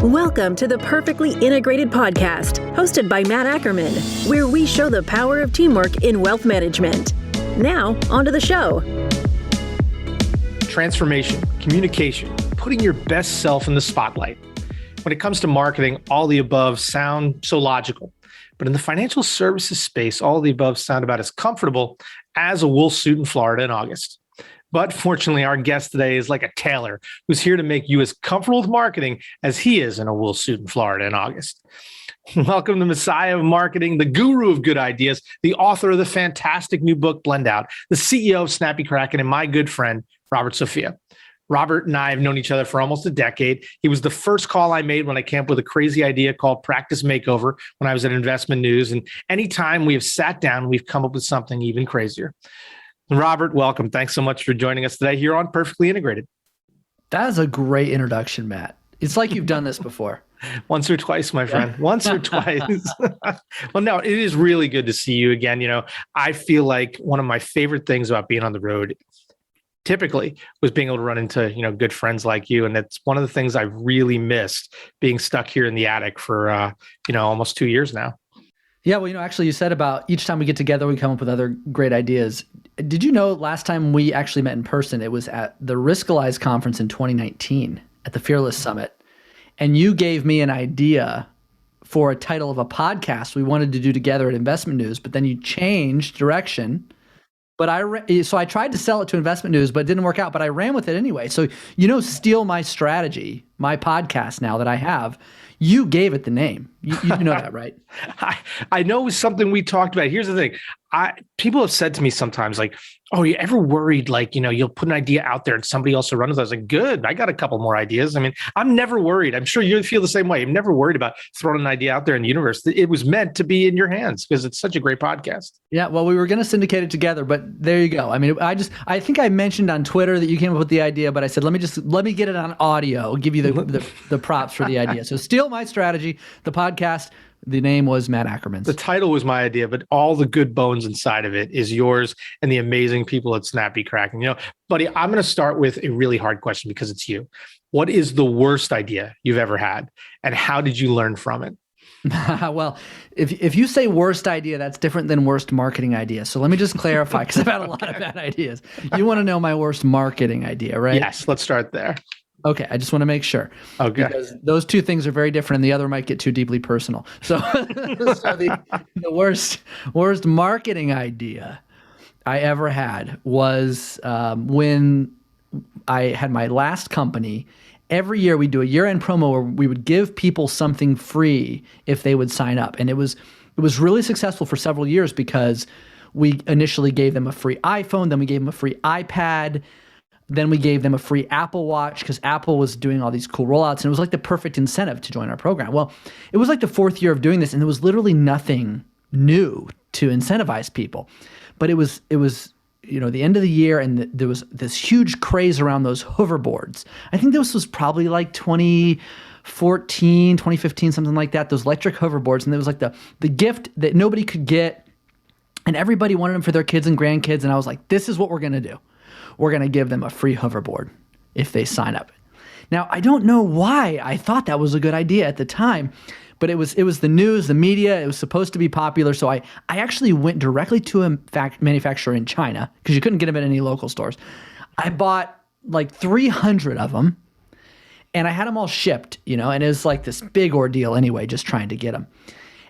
Welcome to the Perfectly Integrated Podcast, hosted by Matt Ackerman, where we show the power of teamwork in wealth management. Now, onto the show. Transformation, communication, putting your best self in the spotlight. When it comes to marketing, all the above sound so logical. But in the financial services space, all the above sound about as comfortable as a wool suit in Florida in August. But fortunately, our guest today is like a tailor who's here to make you as comfortable with marketing as he is in a wool suit in Florida in August. Welcome to Messiah of Marketing, the guru of good ideas, the author of the fantastic new book, Blend Out, the CEO of Snappy Kraken, and my good friend, Robert Sofia. Robert and I have known each other for almost a decade. He was the first call I made when I came up with a crazy idea called Practice Makeover when I was at Investment News. And anytime we have sat down, we've come up with something even crazier. Robert, welcome. Thanks so much for joining us today here on Perfectly Integrated. That is a great introduction, Matt. It's like you've done this before. Once or twice, my friend. Once or twice. Well, no, it is really good to see you again. You know, I feel like one of my favorite things about being on the road typically was being able to run into, good friends like you. And that's one of the things I've really missed, being stuck here in the attic for, almost 2 years now. Yeah, well, actually you said about each time we get together, we come up with other great ideas. Did you know last time we actually met in person, it was at the Riskalyze conference in 2019 at the Fearless Summit. And you gave me an idea for a title of a podcast we wanted to do together at Investment News, but then you changed direction. But so I tried to sell it to Investment News, but it didn't work out, but I ran with it anyway. So, Steal My Strategy, my podcast now that I have, you gave it the name. You know that, right? I know it was something we talked about. Here's the thing. People have said to me sometimes like, oh, you ever worried like, you'll put an idea out there and somebody else will run with it? I was like, good. I got a couple more ideas. I mean, I'm never worried. I'm sure you feel the same way. I'm never worried about throwing an idea out there in the universe. It was meant to be in your hands because it's such a great podcast. Yeah. Well, we were going to syndicate it together, but there you go. I mean, I think I mentioned on Twitter that you came up with the idea, but I said, let me get it on audio. I'll give you the props for the idea. So Steal My Strategy, the podcast. The name was Matt Ackerman's. The title was my idea, but all the good bones inside of it is yours and the amazing people at Snappy Kraken. Buddy, I'm going to start with a really hard question because it's you. What is the worst idea you've ever had, and how did you learn from it? Well, if you say worst idea, that's different than worst marketing idea. So let me just clarify, because I've had a lot of bad ideas. You want to know my worst marketing idea, right? Yes, let's start there. Okay, I just want to make sure. Okay. Because those two things are very different, and the other might get too deeply personal. So, the worst marketing idea I ever had was when I had my last company. Every year we do a year-end promo where we would give people something free if they would sign up, and it was really successful for several years because we initially gave them a free iPhone, then we gave them a free iPad. Then we gave them a free Apple Watch because Apple was doing all these cool rollouts, and it was like the perfect incentive to join our program. Well, it was like the fourth year of doing this, and there was literally nothing new to incentivize people. But it was the end of the year, and there was this huge craze around those hoverboards. I think this was probably like 2014, 2015, something like that, those electric hoverboards. And there was like the gift that nobody could get, and everybody wanted them for their kids and grandkids. And I was like, this is what we're going to do. We're going to give them a free hoverboard if they sign up. Now, I don't know why I thought that was a good idea at the time, but it was the news, the media, it was supposed to be popular. So I actually went directly to a manufacturer in China because you couldn't get them at any local stores. I bought like 300 of them, and I had them all shipped, and it was like this big ordeal anyway, just trying to get them.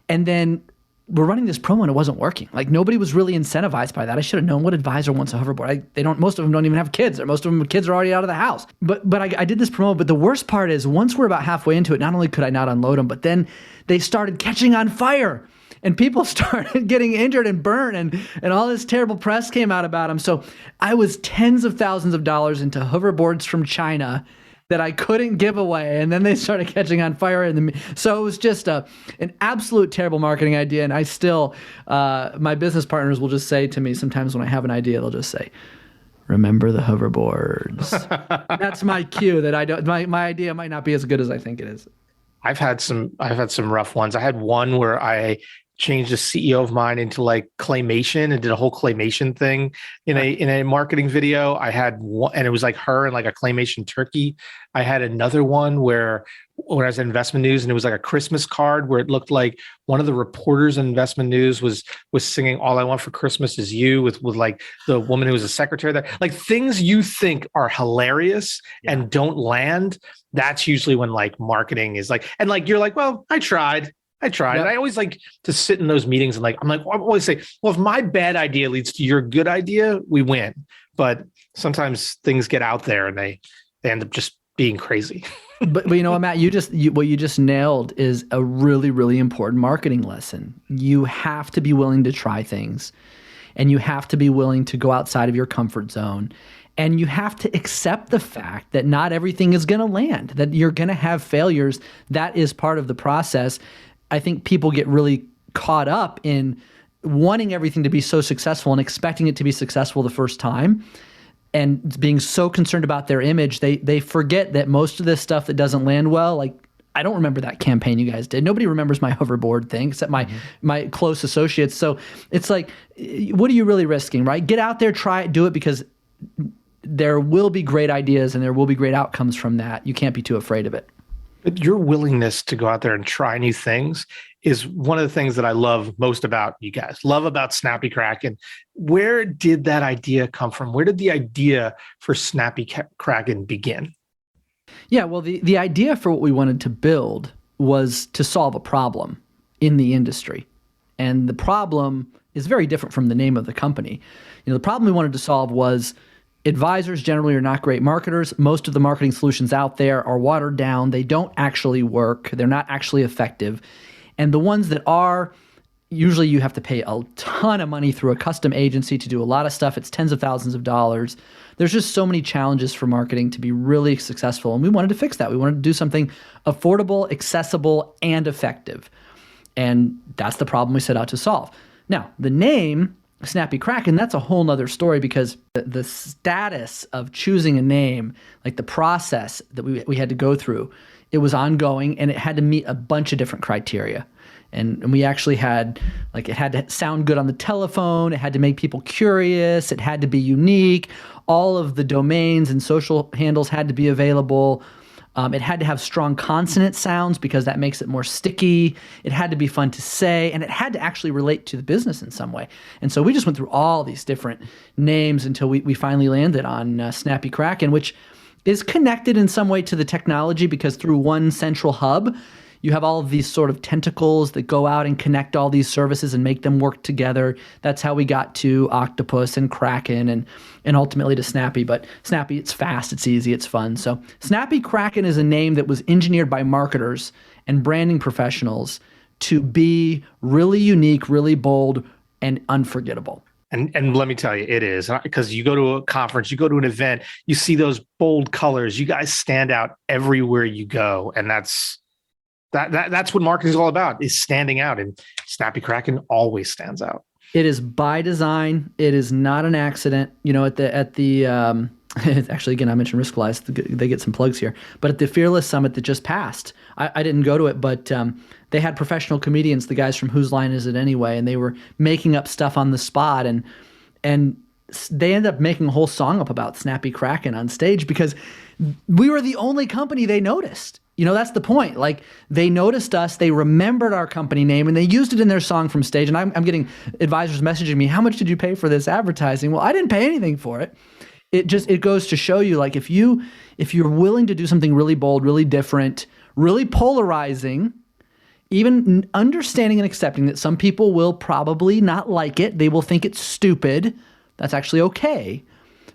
And then we're running this promo and it wasn't working. Like nobody was really incentivized by that. I should have known. What advisor wants a hoverboard? Most of them don't even have kids, or most of them kids are already out of the house. But I did this promo. But the worst part is once we're about halfway into it, not only could I not unload them, but then they started catching on fire. And people started getting injured and burned, and all this terrible press came out about them. So I was tens of thousands of dollars into hoverboards from China that I couldn't give away, and then they started catching on fire. So it was just an absolute terrible marketing idea, and I still, my business partners will just say to me sometimes when I have an idea, they'll just say, remember the hoverboards. That's my cue that my idea might not be as good as I think it is. I've had some rough ones. I had one where I changed a CEO of mine into like claymation and did a whole claymation thing in a marketing video. I had one, and it was like her and like a claymation turkey. I had another one where when I was at Investment News, and it was like a Christmas card where it looked like one of the reporters in Investment News was singing "All I Want for Christmas Is You" with like the woman who was a secretary there. Like things you think are hilarious and don't land. That's usually when like marketing is like, and like you're like, well, I tried. Yep. And I always like to sit in those meetings and like, I always say, well, if my bad idea leads to your good idea, we win. But sometimes things get out there and they end up just being crazy. but you know what, Matt, what you just nailed is a really, really important marketing lesson. You have to be willing to try things, and you have to be willing to go outside of your comfort zone. And you have to accept the fact that not everything is going to land, that you're going to have failures. That is part of the process. I think people get really caught up in wanting everything to be so successful and expecting it to be successful the first time, and being so concerned about their image, they forget that most of this stuff that doesn't land well, like I don't remember that campaign you guys did. Nobody remembers my hoverboard thing except my close associates. So it's like, what are you really risking, right? Get out there, try it, do it, because there will be great ideas and there will be great outcomes from that. You can't be too afraid of it. But your willingness to go out there and try new things is one of the things that I love most about you guys, love about Snappy Kraken. Where did that idea come from? Where did the idea for Snappy Kraken begin? Yeah, well, the idea for what we wanted to build was to solve a problem in the industry. And the problem is very different from the name of the company. The problem we wanted to solve was advisors generally are not great marketers. Most of the marketing solutions out there are watered down. They don't actually work. They're not actually effective. And the ones that are, usually you have to pay a ton of money through a custom agency to do a lot of stuff. It's tens of thousands of dollars. There's just so many challenges for marketing to be really successful. And we wanted to fix that. We wanted to do something affordable, accessible, and effective. And that's the problem we set out to solve. Now, the name Snappy Kraken, that's a whole nother story, because the status of choosing a name, like the process that we had to go through, it was ongoing and it had to meet a bunch of different criteria. And we actually had, like, it had to sound good on the telephone. It had to make people curious. It had to be unique. All of the domains and social handles had to be available. It had to have strong consonant sounds because that makes it more sticky. It had to be fun to say, and it had to actually relate to the business in some way. And so we just went through all these different names until we finally landed on Snappy Kraken, which is connected in some way to the technology, because through one central hub, you have all of these sort of tentacles that go out and connect all these services and make them work together. That's how we got to Octopus and Kraken and ultimately to Snappy. But Snappy, it's fast, it's easy, it's fun. So Snappy Kraken is a name that was engineered by marketers and branding professionals to be really unique, really bold, and unforgettable. And let me tell you, it is, because you go to a conference, you go to an event, you see those bold colors. You guys stand out everywhere you go, and that's what marketing is all about, is standing out. And Snappy Kraken always stands out. It is by design. It is not an accident. At the actually, again, I mentioned Riskalyze. They get some plugs here. But at the Fearless Summit that just passed, I didn't go to it, but they had professional comedians, the guys from Whose Line Is It Anyway? And they were making up stuff on the spot. And they ended up making a whole song up about Snappy Kraken on stage because we were the only company they noticed. That's the point. Like, they noticed us, they remembered our company name, and they used it in their song from stage. And I'm getting advisors messaging me, how much did you pay for this advertising? Well, I didn't pay anything for it. It goes to show you, like, if you're willing to do something really bold, really different, really polarizing, even understanding and accepting that some people will probably not like it, they will think it's stupid, that's actually okay,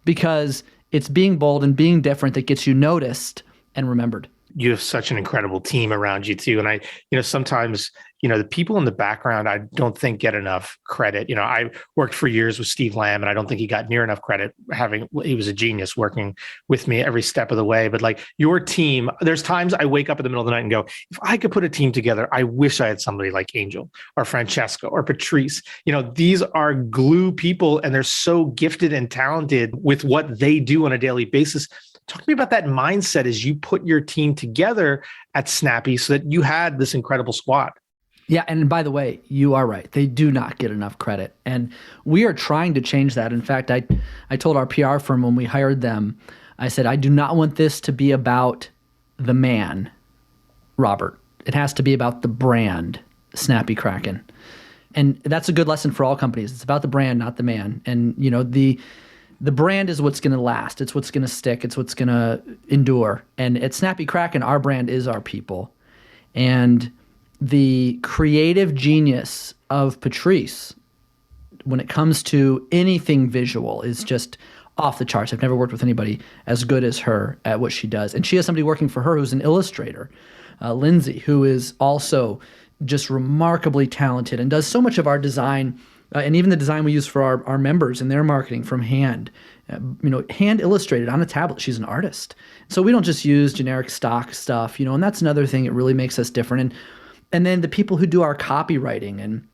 because it's being bold and being different that gets you noticed and remembered. You have such an incredible team around you too. And sometimes, the people in the background, I don't think get enough credit. I worked for years with Steve Lamb, and I don't think he got near enough credit. He was a genius working with me every step of the way. But like your team, there's times I wake up in the middle of the night and go, if I could put a team together, I wish I had somebody like Angel or Francesca or Patrice. These are glue people, and they're so gifted and talented with what they do on a daily basis. Talk to me about that mindset as you put your team together at Snappy so that you had this incredible squad. Yeah, and by the way, you are right. They do not get enough credit. And we are trying to change that. In fact, I told our PR firm when we hired them, I said, I do not want this to be about the man, Robert. It has to be about the brand, Snappy Kraken. And that's a good lesson for all companies. It's about the brand, not the man. And the brand is what's going to last. It's what's going to stick. It's what's going to endure. And at Snappy Kraken, our brand is our people. And the creative genius of Patrice, when it comes to anything visual, is just off the charts. I've never worked with anybody as good as her at what she does. And she has somebody working for her who's an illustrator, Lindsay, who is also just remarkably talented and does so much of our design, and even the design we use for our members and their marketing from hand, hand illustrated on a tablet. She's an artist. So we don't just use generic stock stuff, and that's another thing that really makes us different. And then the people who do our copywriting and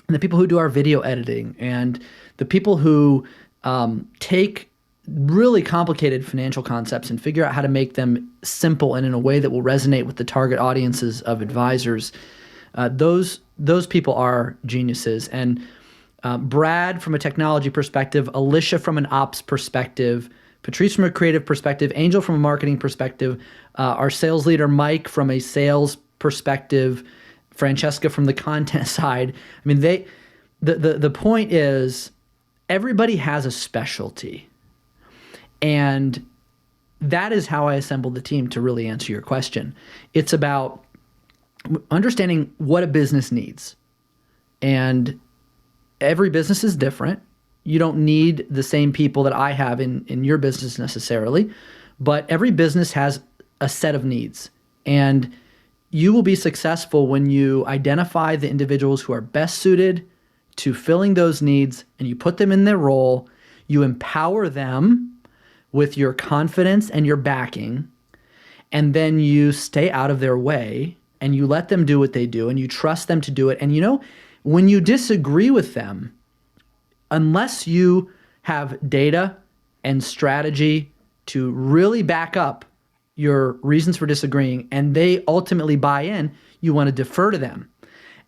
the people who do our video editing and the people who take really complicated financial concepts and figure out how to make them simple and in a way that will resonate with the target audiences of advisors, those people are geniuses. And Brad from a technology perspective, Alicia from an ops perspective, Patrice from a creative perspective, Angel from a marketing perspective, our sales leader Mike from a sales perspective, Francesca from the content side. I mean, the point is everybody has a specialty. And that is how I assembled the team to really answer your question. It's about understanding what a business needs. And every business is different. You don't need the same people that I have in your business necessarily, but every business has a set of needs. And you will be successful when you identify the individuals who are best suited to filling those needs and you put them in their role. You empower them with your confidence and your backing, and then you stay out of their way and you let them do what they do and you trust them to do it. And when you disagree with them, unless you have data and strategy to really back up your reasons for disagreeing and they ultimately buy in, you want to defer to them.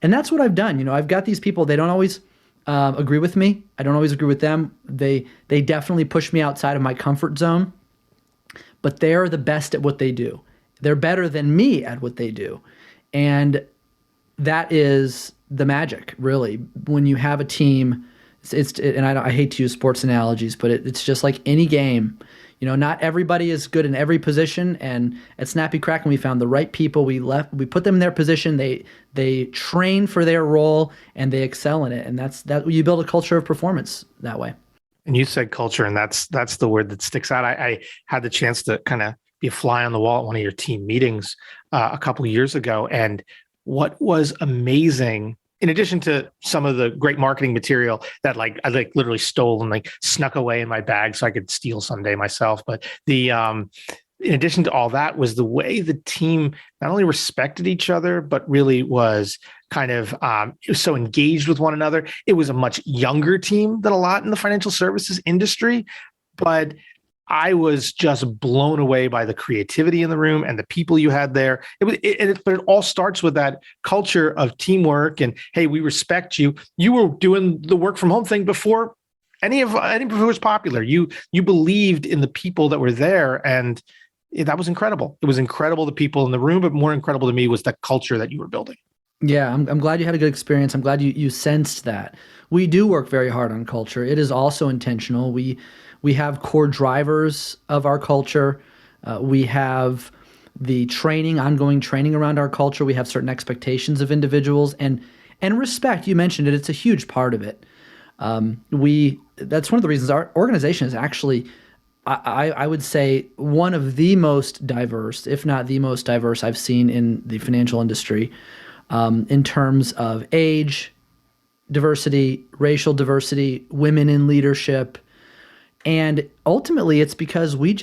And that's what I've done. I've got these people, they don't always agree with me. I don't always agree with them. They definitely push me outside of my comfort zone, but they're the best at what they do. They're better than me at what they do. And that is the magic, really. When you have a team, and I hate to use sports analogies, but it's just like any game. Not everybody is good in every position. And at Snappy Kraken, we found the right people. We put them in their position. They train for their role and they excel in it. And that's you build a culture of performance that way. And you said culture, and that's the word that sticks out. I had the chance to kind of be a fly on the wall at one of your team meetings a couple of years ago. And what was amazing, in addition to some of the great marketing material that I literally stole and snuck away in my bag so I could steal someday myself. But in addition to all that was the way the team not only respected each other, but really was kind of it was so engaged with one another. It was a much younger team than a lot in the financial services industry, but I was just blown away by the creativity in the room and the people you had there. But it all starts with that culture of teamwork and, hey, we respect you. You were doing the work from home thing before anybody was popular. You believed in the people that were there, and that was incredible. It was incredible, the people in the room, but more incredible to me was the culture that you were building. Yeah, I'm glad you had a good experience. I'm glad you sensed that. We do work very hard on culture. It is also intentional. We have core drivers of our culture. We have the ongoing training around our culture. We have certain expectations of individuals and respect. You mentioned it. It's a huge part of it. That's one of the reasons our organization is actually, I would say, one of the most diverse, if not the most diverse I've seen in the financial industry, in terms of age diversity, racial diversity, women in leadership. And ultimately, it's because we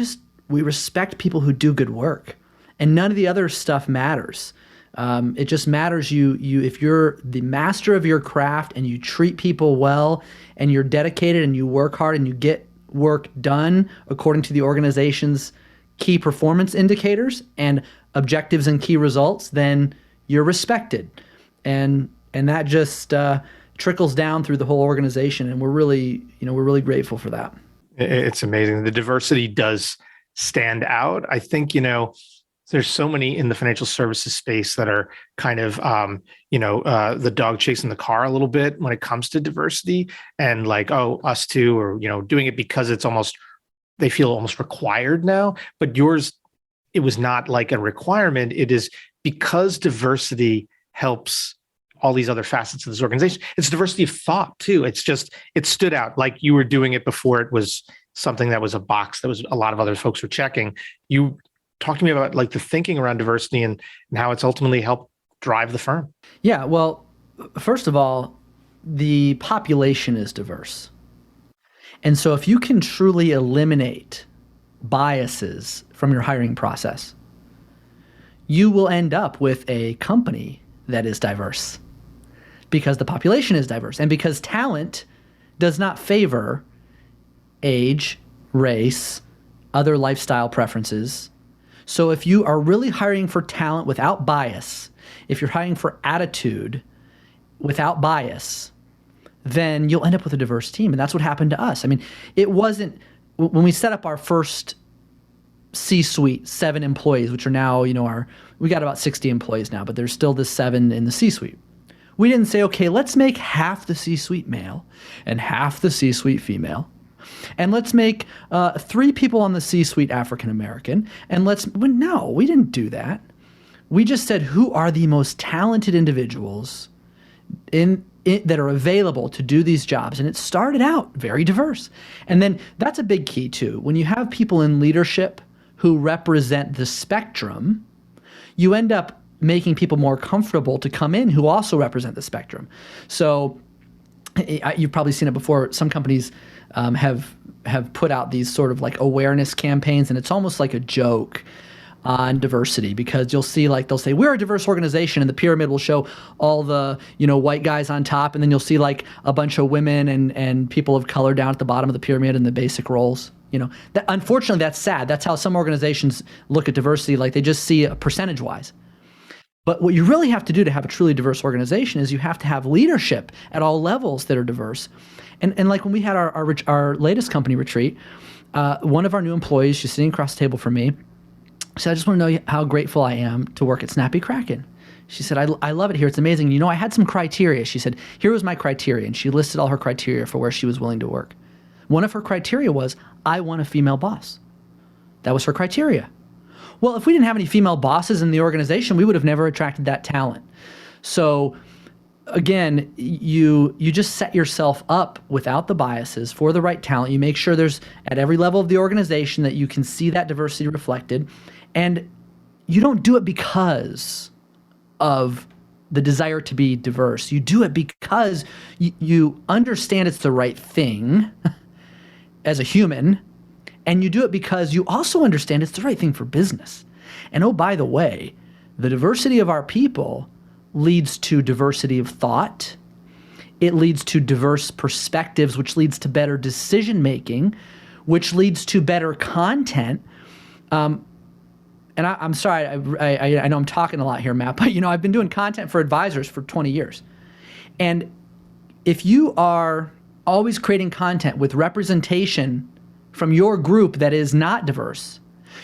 respect people who do good work, and none of the other stuff matters. It just matters if you're the master of your craft and you treat people well and you're dedicated and you work hard and you get work done according to the organization's key performance indicators and objectives and key results, then you're respected. and that just trickles down through the whole organization, and we're really grateful for that. It's amazing. The diversity does stand out. I think, there's so many in the financial services space that are kind of, the dog chasing the car a little bit when it comes to diversity, and like, oh, us too, or, doing it because they feel almost required now. But yours, it was not like a requirement. It is because diversity helps all these other facets of this organization. It's diversity of thought too. It stood out, like you were doing it before it was something that was a box that was a lot of other folks were checking. You talk to me about like the thinking around diversity and how it's ultimately helped drive the firm. Yeah, well, first of all, the population is diverse. And so if you can truly eliminate biases from your hiring process, you will end up with a company that is diverse because the population is diverse and because talent does not favor age, race, other lifestyle preferences. So if you are really hiring for talent without bias, if you're hiring for attitude without bias, then you'll end up with a diverse team. And that's what happened to us. I mean, it wasn't, when we set up our first C-suite, 7 employees, which are now, we got about 60 employees now, but there's still the 7 in the C-suite. We didn't say, okay, let's make half the C-suite male and half the C-suite female. And let's make 3 people on the C-suite African-American. And no, we didn't do that. We just said, who are the most talented individuals that are available to do these jobs? And it started out very diverse. And then that's a big key too. When you have people in leadership who represent the spectrum, you end up making people more comfortable to come in who also represent the spectrum. So you've probably seen it before. Some companies have put out these sort of like awareness campaigns, and it's almost like a joke on diversity, because you'll see, like, they'll say, we're a diverse organization, and the pyramid will show all the, white guys on top, and then you'll see like a bunch of women and people of color down at the bottom of the pyramid in the basic roles. That, unfortunately, that's sad. That's how some organizations look at diversity, like they just see it percentage-wise. But what you really have to do to have a truly diverse organization is you have to have leadership at all levels that are diverse. And like when we had our latest company retreat, one of our new employees, she's sitting across the table from me, said, I just want to know how grateful I am to work at Snappy Kraken. She said, I love it here. It's amazing. I had some criteria. She said, here was my criteria. And she listed all her criteria for where she was willing to work. One of her criteria was, I want a female boss. That was her criteria. Well, if we didn't have any female bosses in the organization, we would have never attracted that talent. So again, you just set yourself up without the biases for the right talent. You make sure there's at every level of the organization that you can see that diversity reflected. And you don't do it because of the desire to be diverse. You do it because you understand it's the right thing as a human, and you do it because you also understand it's the right thing for business. And oh, by the way, the diversity of our people leads to diversity of thought. It leads to diverse perspectives, which leads to better decision making, which leads to better content. And I'm sorry, I know I'm talking a lot here, Matt, but I've been doing content for advisors for 20 years. And if you are always creating content with representation from your group that is not diverse,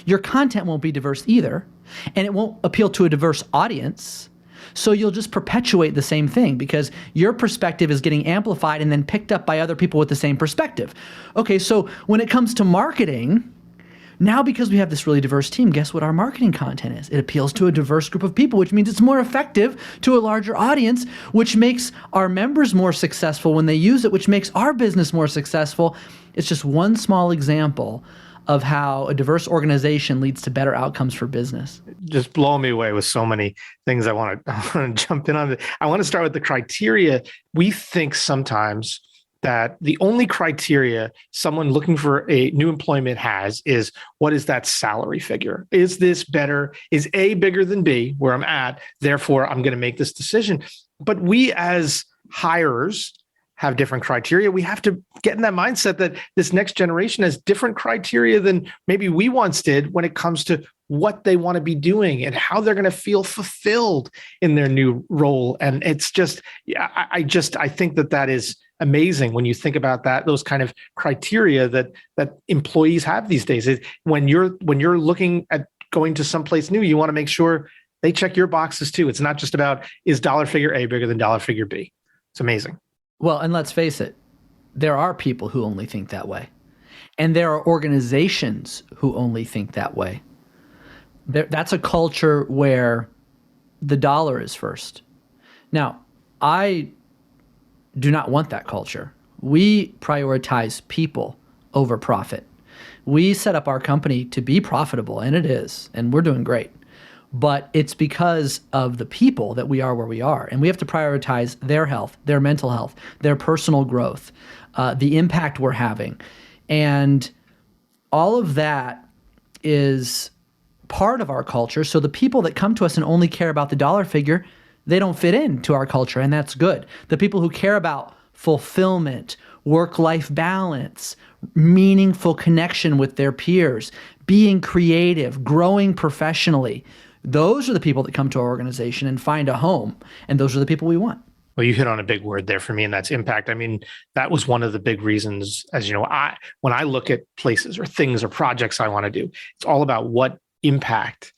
your content won't be diverse either, and it won't appeal to a diverse audience. So you'll just perpetuate the same thing because your perspective is getting amplified and then picked up by other people with the same perspective. Okay, so when it comes to marketing, now because we have this really diverse team, guess what our marketing content is? It appeals to a diverse group of people, which means it's more effective to a larger audience, which makes our members more successful when they use it, which makes our business more successful. It's just one small example of how a diverse organization leads to better outcomes for business. Just blowing me away with so many things I want to jump in on. I want to start with the criteria. We think sometimes that the only criteria someone looking for a new employment has is, what is that salary figure? Is this better? Is A bigger than B, where I'm at? Therefore, I'm going to make this decision. But we as hirers have different criteria. We have to get in that mindset that this next generation has different criteria than maybe we once did when it comes to what they want to be doing and how they're going to feel fulfilled in their new role. And it's just, I think that is amazing when you think about those kind of criteria that employees have these days. When you're looking at going to someplace new, you want to make sure they check your boxes too. It's not just about, is dollar figure A bigger than dollar figure B? It's amazing. Well, and let's face it, there are people who only think that way. And there are organizations who only think that way. That's a culture where the dollar is first. Now, I do not want that culture. We prioritize people over profit. We set up our company to be profitable, and it is, and we're doing great. But it's because of the people that we are where we are. And we have to prioritize their health, their mental health, their personal growth, the impact we're having. And all of that is part of our culture. So the people that come to us and only care about the dollar figure, they don't fit into our culture, and that's good. The people who care about fulfillment, work-life balance, meaningful connection with their peers, being creative, growing professionally, those are the people that come to our organization and find a home, and those are the people we want. Well, you hit on a big word there for me, and that's impact. I mean, that was one of the big reasons, as you know, when I look at places or things or projects I want to do, it's all about what impact,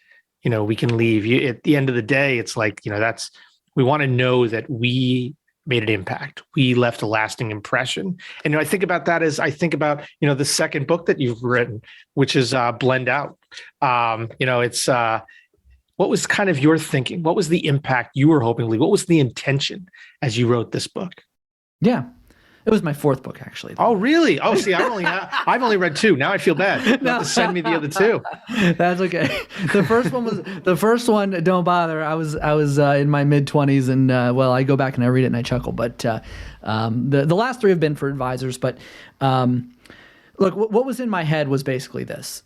we can leave. At the end of the day, it's like, we want to know that we made an impact. We left a lasting impression. And I think about that as I think about, the second book that you've written, which is Blend Out. It's what was kind of your thinking? What was the impact you were hoping to leave? What was the intention as you wrote this book? Yeah. It was my fourth book, actually. Oh, really? Oh, see, I've only read two. Now I feel bad. You have to send me the other two. That's okay. The first one. Don't bother. I was in my mid-20s, and I go back and I read it and I chuckle. But the last three have been for advisors. But look, what was in my head was basically this: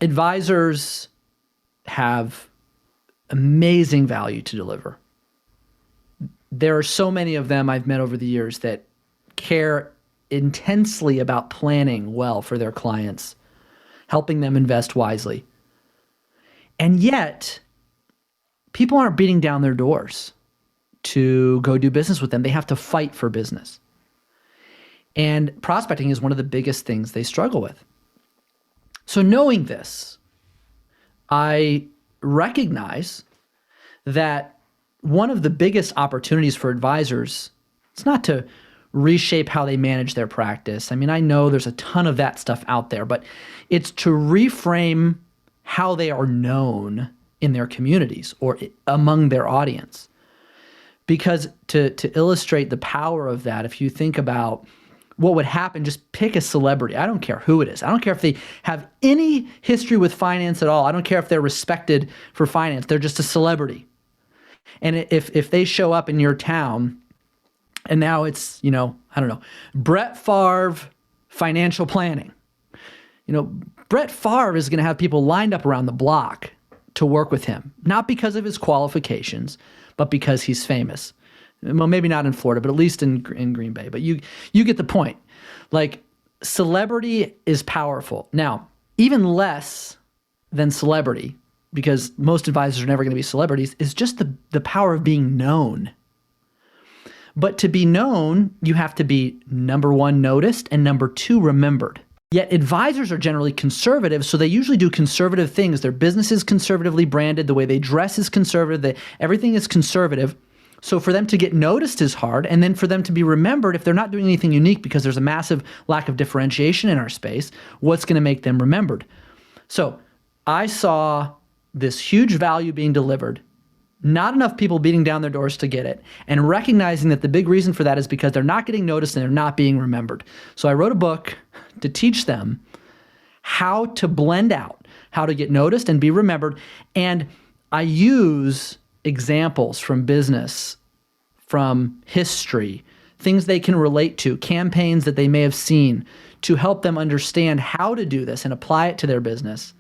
advisors have amazing value to deliver. There are so many of them I've met over the years that care intensely about planning well for their clients, helping them invest wisely. And yet, people aren't beating down their doors to go do business with them. They have to fight for business. And prospecting is one of the biggest things they struggle with. So knowing this, I recognize that one of the biggest opportunities for advisors, it's not to reshape how they manage their practice. I mean, I know there's a ton of that stuff out there, but it's to reframe how they are known in their communities or among their audience. Because to illustrate the power of that, if you think about what would happen, just pick a celebrity. I don't care who it is. I don't care if they have any history with finance at all. I don't care if they're respected for finance. They're just a celebrity. And if they show up in your town and now it's, Brett Favre financial planning, Brett Favre is going to have people lined up around the block to work with him, not because of his qualifications, but because he's famous. Well, maybe not in Florida, but at least in Green Bay. But you get the point. Like, celebrity is powerful. Now, even less than celebrity, because most advisors are never going to be celebrities, is just the power of being known. But to be known, you have to be, number one, noticed, and number two, remembered. Yet advisors are generally conservative, so they usually do conservative things. Their business is conservatively branded. The way they dress is conservative. Everything is conservative. So for them to get noticed is hard, and then for them to be remembered, if they're not doing anything unique because there's a massive lack of differentiation in our space, what's going to make them remembered? So I saw this huge value being delivered, not enough people beating down their doors to get it, and recognizing that the big reason for that is because they're not getting noticed and they're not being remembered. So I wrote a book to teach them how to blend out, how to get noticed and be remembered. And I use examples from business, from history, things they can relate to, campaigns that they may have seen, to help them understand how to do this and apply it to their business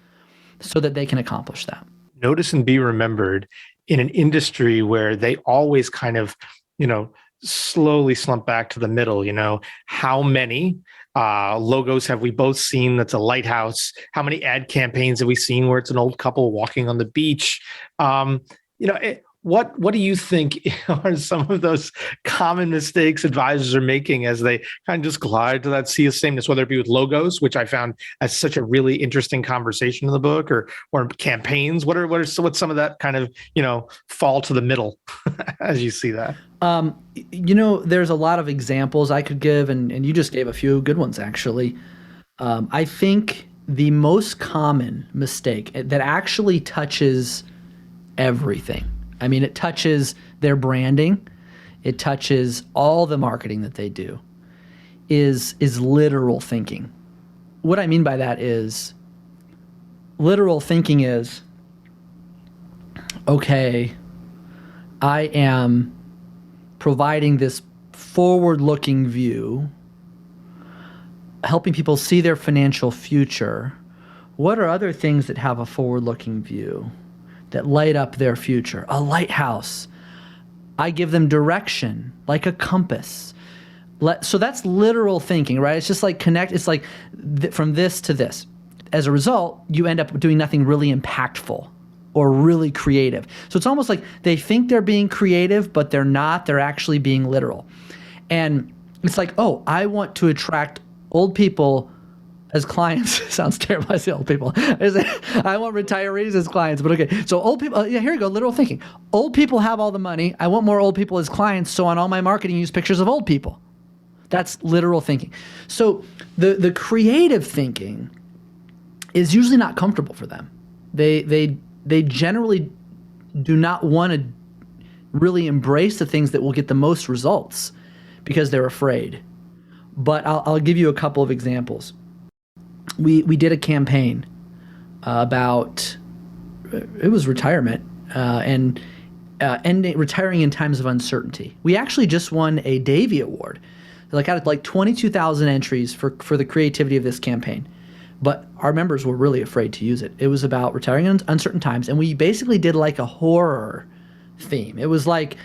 so that they can accomplish that. Notice and be remembered in an industry where they always kind of, slowly slump back to the middle. How many logos have we both seen that's a lighthouse? How many ad campaigns have we seen where it's an old couple walking on the beach? What do you think are some of those common mistakes advisors are making as they kind of just glide to that sea of sameness, whether it be with logos, which I found as such a really interesting conversation in the book, or campaigns? What's some of that kind of, fall to the middle as you see that? There's a lot of examples I could give, and you just gave a few good ones, actually. I think the most common mistake that actually touches everything. I mean, it touches their branding. It touches all the marketing that they do, is literal thinking. What I mean by that is literal thinking is, okay, I am providing this forward-looking view, helping people see their financial future. What are other things that have a forward-looking view that light up their future? A lighthouse. I give them direction, like a compass. So that's literal thinking, right? It's just like it's like from this to this. As a result, you end up doing nothing really impactful or really creative. So it's almost like they think they're being creative, but they're not. They're actually being literal. And it's like, oh, I want to attract old people as clients. Sounds terrible. I say old people. I want retirees as clients, but okay. So old people, here you go, literal thinking. Old people have all the money. I want more old people as clients, so on all my marketing, use pictures of old people. That's literal thinking. So the creative thinking is usually not comfortable for them. They generally do not want to really embrace the things that will get the most results because they're afraid. But I'll give you a couple of examples. We did a campaign about, it was retirement and retiring in times of uncertainty. We actually just won a Davy Award. Out of 22,000 entries for the creativity of this campaign. But our members were really afraid to use it. It was about retiring in uncertain times, and we basically did like a horror theme. It was like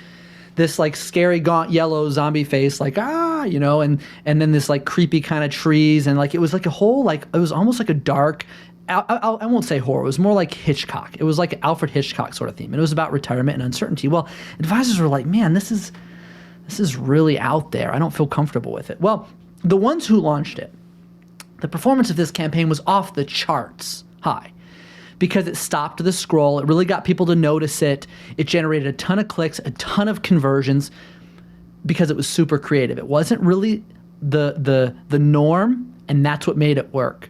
this scary gaunt yellow zombie face, and then this creepy kind of trees, and it was like a whole it was almost like a dark. I won't say horror. It was more like Hitchcock. It was like an Alfred Hitchcock sort of theme, and it was about retirement and uncertainty. Well, advisors were like, man, this is really out there. I don't feel comfortable with it. Well, the ones who launched it, the performance of this campaign was off the charts high because it stopped the scroll. It really got people to notice it. It generated a ton of clicks, a ton of conversions because it was super creative. It wasn't really the norm, and that's what made it work.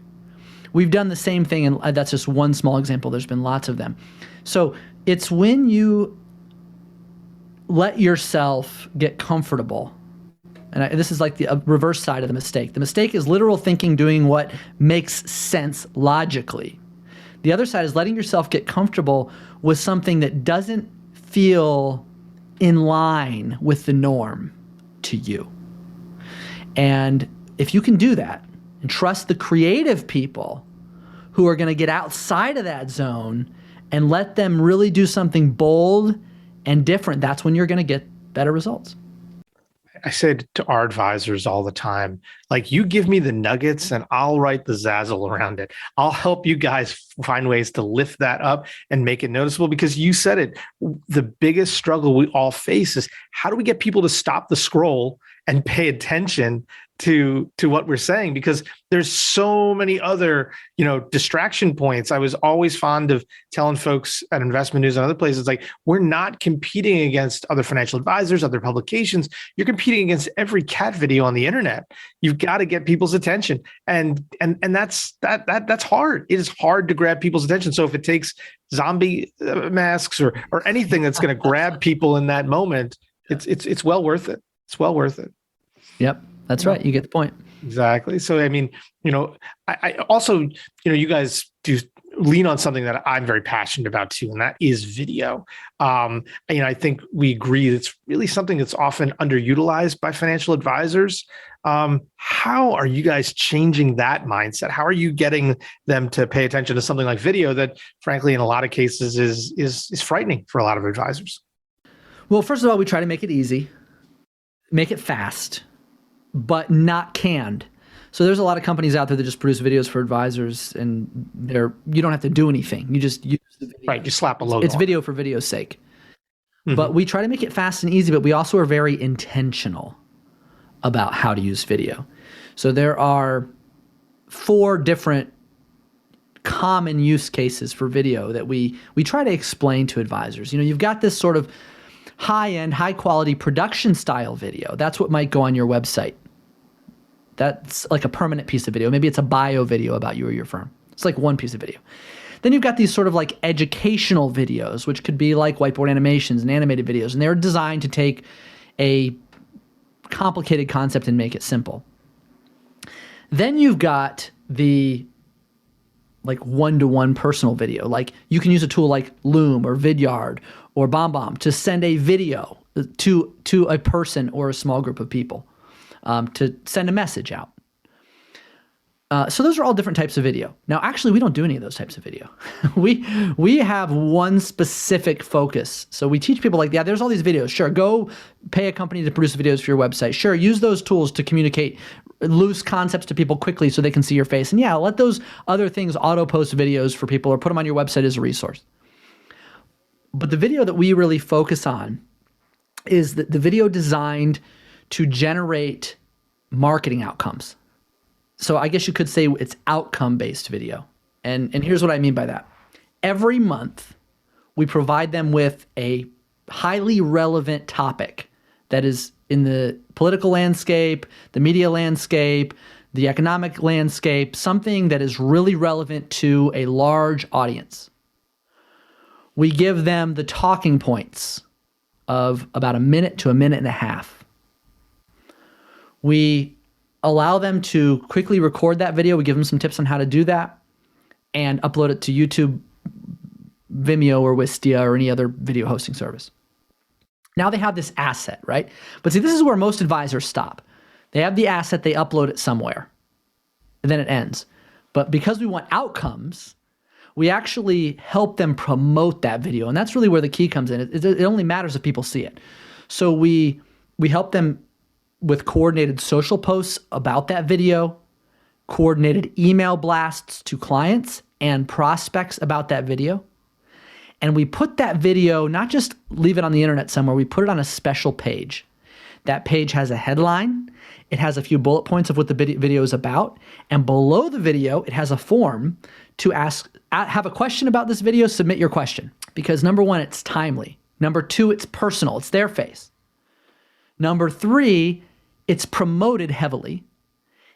We've done the same thing, and that's just one small example. There's been lots of them. So it's when you let yourself get comfortable. And this is like the reverse side of the mistake. The mistake is literal thinking, doing what makes sense logically. The other side is letting yourself get comfortable with something that doesn't feel in line with the norm to you. And if you can do that and trust the creative people who are going to get outside of that zone and let them really do something bold and different, that's when you're going to get better results. I say to our advisors all the time, you give me the nuggets and I'll write the zazzle around it. I'll help you guys find ways to lift that up and make it noticeable, because you said it, the biggest struggle we all face is how do we get people to stop the scroll and pay attention to what we're saying, because there's so many other, distraction points. I was always fond of telling folks at Investment News and other places, we're not competing against other financial advisors, other publications. You're competing against every cat video on the internet. You've got to get people's attention. And that's hard. It is hard to grab people's attention. So if it takes zombie masks or anything that's going to grab people in that moment, it's well worth it. It's well worth it. Yep. That's right. You get the point. Exactly. So, I mean, I also, you guys do lean on something that I'm very passionate about too, and that is video. I think we agree it's really something that's often underutilized by financial advisors. How are you guys changing that mindset? How are you getting them to pay attention to something like video that, frankly, in a lot of cases is frightening for a lot of advisors? Well, first of all, we try to make it easy. make it fast, but not canned. So there's a lot of companies out there that just produce videos for advisors, and you don't have to do anything. You just use the video. Right, you slap a logo. It's video for video's sake. Mm-hmm. But we try to make it fast and easy, but we also are very intentional about how to use video. So there are 4 different common use cases for video that we try to explain to advisors. You've got this sort of high-end, high-quality production style video. That's what might go on your website. That's like a permanent piece of video. Maybe it's a bio video about you or your firm. It's like one piece of video. Then you've got these sort of like educational videos, which could be like whiteboard animations and animated videos, and they're designed to take a complicated concept and make it simple. Then you've got the like one-to-one personal video. Like you can use a tool like Loom or Vidyard or BombBomb to send a video to a person or a small group of people, to send a message out. So those are all different types of video. Now, actually, we don't do any of those types of video. We have one specific focus. So we teach people like, yeah, there's all these videos. Sure, go pay a company to produce videos for your website. Sure, use those tools to communicate loose concepts to people quickly so they can see your face. And yeah, let those other things auto-post videos for people or put them on your website as a resource. But the video that we really focus on is the video designed to generate marketing outcomes. So I guess you could say it's outcome-based video. And here's what I mean by that. Every month, we provide them with a highly relevant topic that is in the political landscape, the media landscape, the economic landscape, something that is really relevant to a large audience. We give them the talking points of about a minute to a minute and a half. We allow them to quickly record that video. We give them some tips on how to do that and upload it to YouTube, Vimeo, or Wistia, or any other video hosting service. Now they have this asset, right? But see, this is where most advisors stop. They have the asset, they upload it somewhere, and then it ends. But because we want outcomes, we actually help them promote that video. And that's really where the key comes in. It only matters if people see it. So we help them with coordinated social posts about that video, coordinated email blasts to clients and prospects about that video. And we put that video, not just leave it on the internet somewhere, we put it on a special page. That page has a headline, it has a few bullet points of what the video is about, and below the video, it has a form to have a question about this video, submit your question. Because number 1, it's timely. Number 2, it's personal, it's their face. Number 3, it's promoted heavily.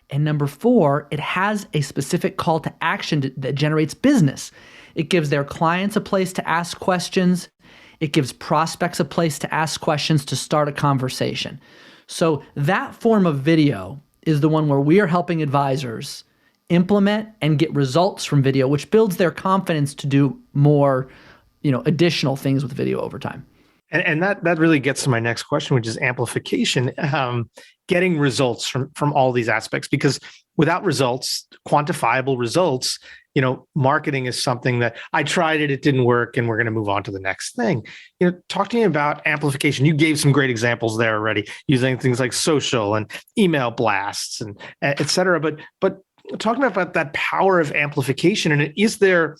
And number 4, it has a specific call to action that generates business. It gives their clients a place to ask questions. It gives prospects a place to ask questions to start a conversation. So that form of video is the one where we are helping advisors implement and get results from video, which builds their confidence to do more, additional things with video over time. And that really gets to my next question, which is amplification, getting results from all these aspects. Because without results, quantifiable results, marketing is something that I tried it didn't work, and we're going to move on to the next thing. Talk to me about amplification. You gave some great examples there already, using things like social and email blasts and et cetera. But talking about that power of amplification, and is there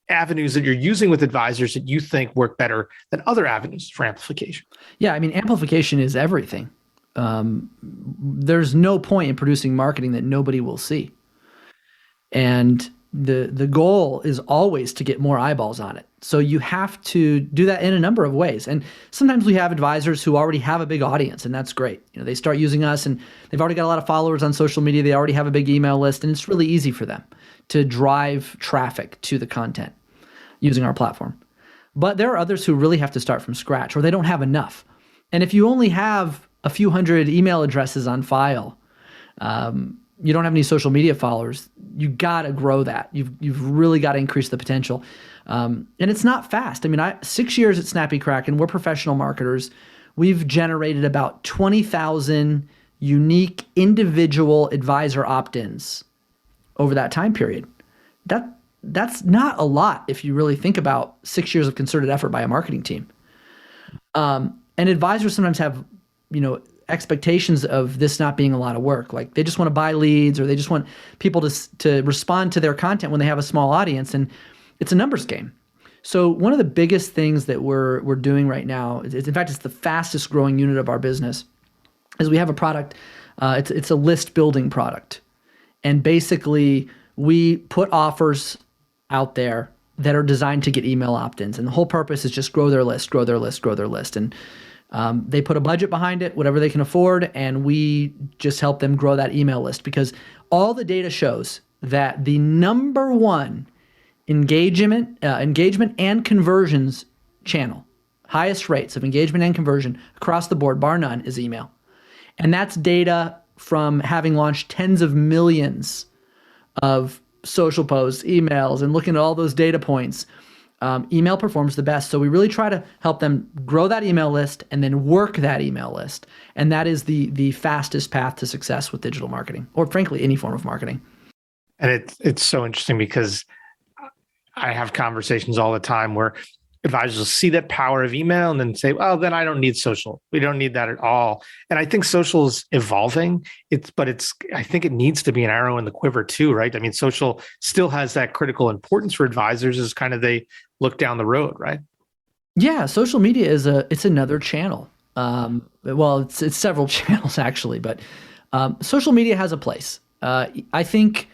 avenues that you're using with advisors that you think work better than other avenues for amplification? Yeah, amplification is everything. There's no point in producing marketing that nobody will see. And the goal is always to get more eyeballs on it. So you have to do that in a number of ways. And sometimes we have advisors who already have a big audience, and that's great. They start using us and they've already got a lot of followers on social media. They already have a big email list, and it's really easy for them to drive traffic to the content using our platform. But there are others who really have to start from scratch, or they don't have enough. And if you only have a few hundred email addresses on file, you don't have any social media followers, you got to grow that. You've really got to increase the potential. And it's not fast. 6 years at Snappy Kraken, we're professional marketers. We've generated about 20,000 unique individual advisor opt-ins over that time period. That's not a lot if you really think about 6 years of concerted effort by a marketing team. And advisors sometimes have expectations of this not being a lot of work. Like they just want to buy leads, or they just want people to respond to their content when they have a small audience, and it's a numbers game. So one of the biggest things that we're doing right now, in fact, it's the fastest growing unit of our business, is we have a product. It's a list building product, and basically we put offers out there that are designed to get email opt-ins, and the whole purpose is just grow their list, grow their list, grow their list, and they put a budget behind it, whatever they can afford, and we just help them grow that email list, because all the data shows that the number one engagement and conversions channel, highest rates of engagement and conversion across the board, bar none, is email. And that's data from having launched tens of millions of social posts, emails, and looking at all those data points. Email performs the best. So we really try to help them grow that email list and then work that email list. And that is the fastest path to success with digital marketing, or frankly, any form of marketing. And it's so interesting because I have conversations all the time where advisors will see that power of email and then say, well, then I don't need social. We don't need that at all. And I think social is evolving. I think it needs to be an arrow in the quiver too, right? I mean, social still has that critical importance for advisors as kind of they look down the road, right? Yeah, social media it's another channel. It's several channels actually, but social media has a place. I think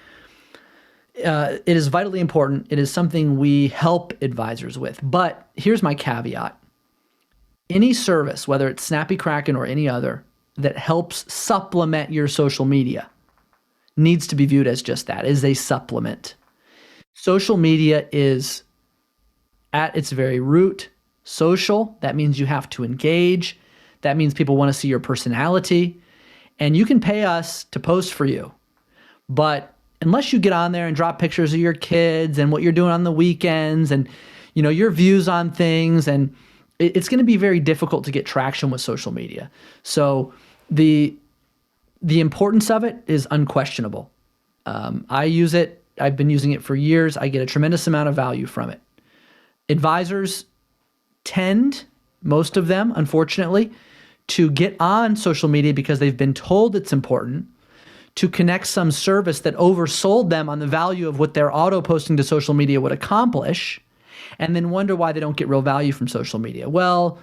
it is vitally important. It is something we help advisors with. But here's my caveat. Any service, whether it's Snappy Kraken or any other, that helps supplement your social media needs to be viewed as just that, as a supplement. Social media is, at its very root, social. That means you have to engage. That means people want to see your personality. And you can pay us to post for you. But unless you get on there and drop pictures of your kids and what you're doing on the weekends and, your views on things, and it's going to be very difficult to get traction with social media. So the importance of it is unquestionable. I use it. I've been using it for years. I get a tremendous amount of value from it. Advisors tend, most of them, unfortunately, to get on social media because they've been told it's important, to connect some service that oversold them on the value of what their auto posting to social media would accomplish, and then wonder why they don't get real value from social media. Well,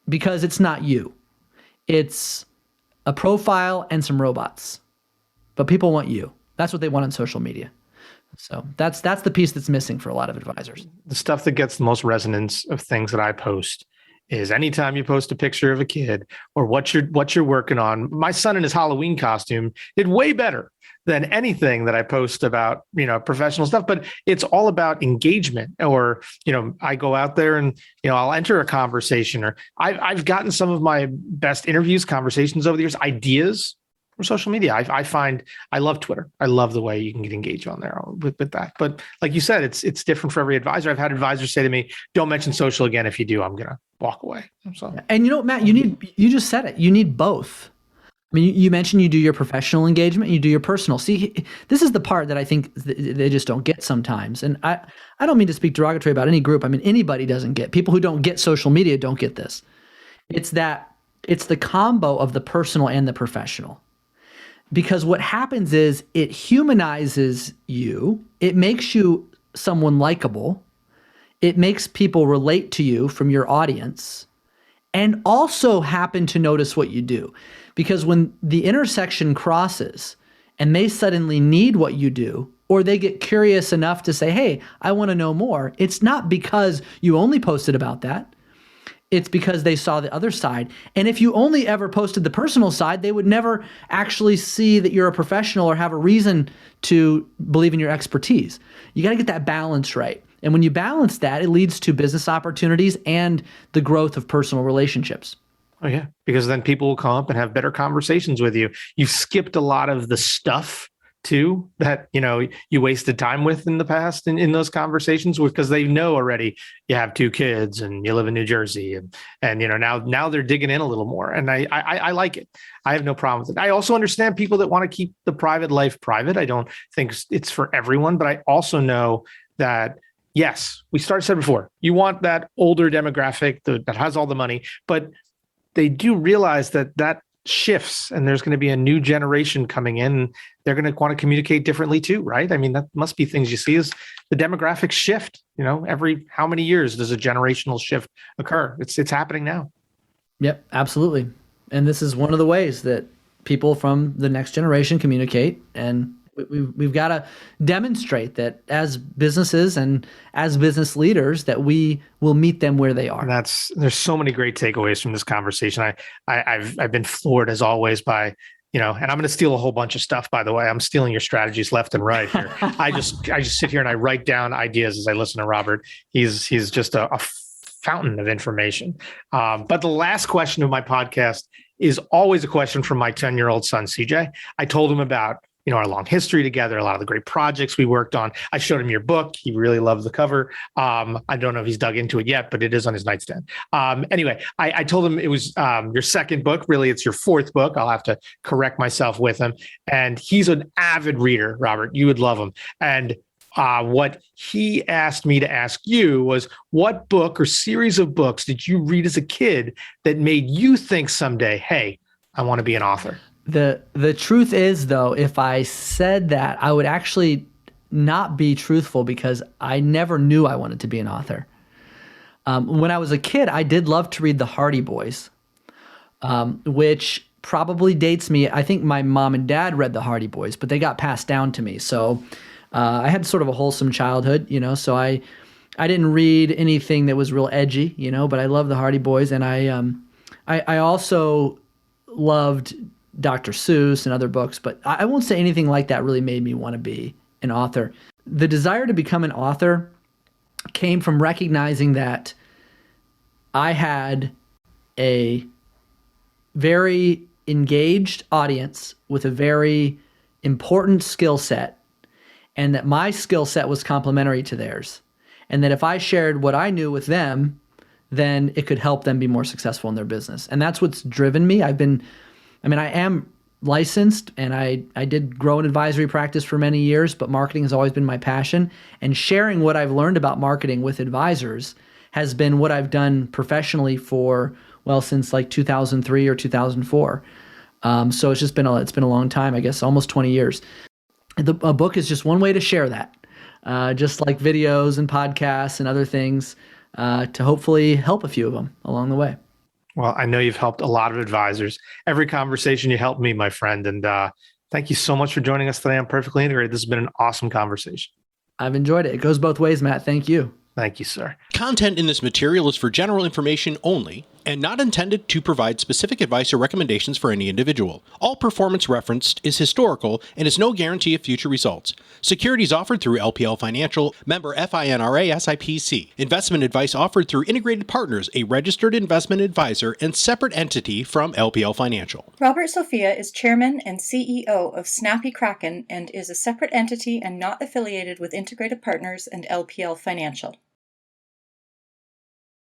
because it's not you. It's a profile and some robots. But people want you. That's what they want on social media. So that's the piece that's missing for a lot of advisors. The stuff that gets the most resonance of things that I post is anytime you post a picture of a kid or what you're working on. My son in his Halloween costume did way better than anything that I post about, professional stuff, but it's all about engagement. Or, I go out there and, I'll enter a conversation, or I've gotten some of my best conversations over the years, ideas from social media. I find I love Twitter. I love the way you can get engaged on there with that. But like you said, it's different for every advisor. I've had advisors say to me, don't mention social again. If you do, I'm going to walk away. So. And Matt, you just said it. You need both. I mean, you mentioned you do your professional engagement, you do your personal. See, this is the part that I think they just don't get sometimes. And I don't mean to speak derogatory about any group. I mean, anybody doesn't get. People who don't get social media don't get this. It's the combo of the personal and the professional. Because what happens is it humanizes you. It makes you someone likable. It makes people relate to you from your audience and also happen to notice what you do. Because when the intersection crosses and they suddenly need what you do, or they get curious enough to say, hey, I want to know more, it's not because you only posted about that. It's because they saw the other side. And if you only ever posted the personal side, they would never actually see that you're a professional or have a reason to believe in your expertise. You got to get that balance right. And when you balance that, it leads to business opportunities and the growth of personal relationships. Oh, yeah. Because then people will come up and have better conversations with you. You've skipped a lot of the stuff too that you wasted time with in the past in those conversations, because they know already you have 2 kids and you live in New Jersey, and now they're digging in a little more, and I like it. I have no problem with it. I also understand people that want to keep the private life private. I don't think it's for everyone, but I also know that yes, said before, you want that older demographic that has all the money, but they do realize that shifts and there's going to be a new generation coming in. And they're going to want to communicate differently too, right? I mean, that must be things you see is the demographics shift. Every how many years does a generational shift occur? It's happening now. Yep, absolutely. And this is one of the ways that people from the next generation communicate. And we've got to demonstrate that as businesses and as business leaders that we will meet them where they are. There's so many great takeaways from this conversation. I've been floored as always by, and I'm going to steal a whole bunch of stuff, by the way. I'm stealing your strategies left and right here. I just sit here and I write down ideas as I listen to Robert. He's just a fountain of information. But the last question of my podcast is always a question from my 10-year-old son, CJ. I told him about our long history together, a lot of the great projects we worked on. I showed him your book. He really loved the cover. I don't know if he's dug into it yet, but it is on his nightstand. Anyway, I told him it was your second book. Really, it's your fourth book. I'll have to correct myself with him. And he's an avid reader, Robert. You would love him. And what he asked me to ask you was, what book or series of books did you read as a kid that made you think someday, hey, I want to be an author? The truth is, though, if I said that, I would actually not be truthful because I never knew I wanted to be an author. When I was a kid, I did love to read the Hardy Boys, which probably dates me. I think my mom and dad read the Hardy Boys, but they got passed down to me. So I had sort of a wholesome childhood, so I didn't read anything that was real edgy, but I loved the Hardy Boys. And I also loved Dr. Seuss and other books, but I won't say anything like that really made me want to be an author. The desire to become an author came from recognizing that I had a very engaged audience with a very important skill set, and that my skill set was complementary to theirs. And that if I shared what I knew with them, then it could help them be more successful in their business. And that's what's driven me. I am licensed and I did grow an advisory practice for many years, but marketing has always been my passion. And sharing what I've learned about marketing with advisors has been what I've done professionally since like 2003 or 2004. So it's been a long time, I guess, almost 20 years. A book is just one way to share that, just like videos and podcasts and other things, to hopefully help a few of them along the way. Well, I know you've helped a lot of advisors. Every conversation you helped me, my friend. And thank you so much for joining us today on Perfectly Integrated. This has been an awesome conversation. I've enjoyed it. It goes both ways, Matt. Thank you. Thank you, sir. Content in this material is for general information only and not intended to provide specific advice or recommendations for any individual. All performance referenced is historical and is no guarantee of future results. Securities offered through LPL Financial, member FINRA SIPC. Investment advice offered through Integrated Partners, a registered investment advisor and separate entity from LPL Financial. Robert Sofia is chairman and CEO of Snappy Kraken and is a separate entity and not affiliated with Integrated Partners and LPL Financial.